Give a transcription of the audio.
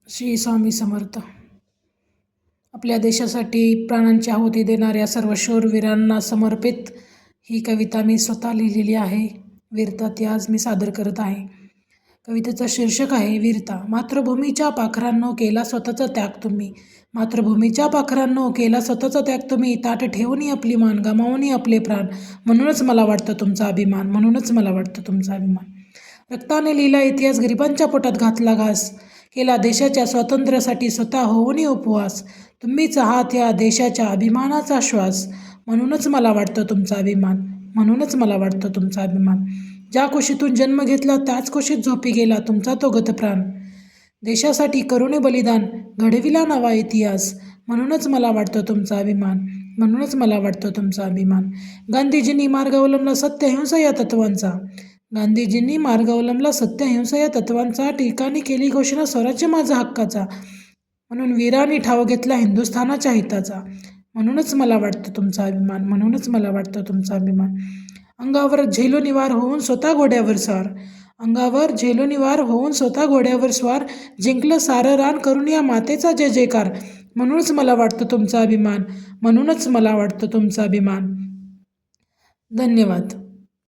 श्री स्वामी समर्थ. आपल्या देशासाठी प्राणांची आहुती देणाऱ्या सर्व शूरवीरांना समर्पित ही कविता मी स्वतः लिहिलेली आहे. वीरता ती आज मी सादर करत आहे. कवितेचं शीर्षक आहे वीरता. मातृभूमीच्या पाखरांनो केला स्वतःचा त्याग तुम्ही. मातृभूमीच्या पाखरांनो केला स्वतःचा त्याग तुम्ही. ताट ठेवून आपली मान, गमावून आपले प्राण. म्हणूनच मला वाटतं तुमचा अभिमान. म्हणूनच मला वाटतं तुमचा अभिमान. रक्ताने लिहिला इतिहास, गरिबांच्या पोटात घातला घास. केला देशाच्या स्वातंत्र्यासाठी स्वतः होऊन उपवास. तुम्हीच आहात या देशाच्या अभिमानाचा श्वास. म्हणूनच मला वाटतं तुमचा अभिमान. म्हणूनच मला वाटतं तुमचा अभिमान. ज्या कुशीतून जन्म घेतला त्याच कुशीत झोपी गेला तुमचा तो गतप्राण. देशासाठी करुणे बलिदान घडविला नवा इतिहास. म्हणूनच मला वाटतं तुमचा अभिमान. म्हणूनच मला वाटतं तुमचा अभिमान. गांधीजींनी मार्ग अवलंबला सत्य अहिंसा या तत्वांचा. गांधीजींनी मार्ग अवलंबला सत्य अहिंसा या तत्वांचा. ठिकाणी केली घोषणा स्वराज्य माझा हक्काचा. म्हणून वीरांनी ठाव घेतला हिंदुस्थानाच्या हिताचा. म्हणूनच मला वाटतं तुमचा अभिमान. म्हणूनच मला वाटतं तुमचा अभिमान. अंगावर झेलोनिवार होऊन स्वतः घोड्यावर स्वार. अंगावर झेलोनिवार होऊन स्वतः घोड्यावर स्वार. जिंकलं सारं रान करून या मातेचा जय जयकार. म्हणूनच मला वाटतं तुमचा अभिमान. म्हणूनच मला वाटतं तुमचा अभिमान. धन्यवाद.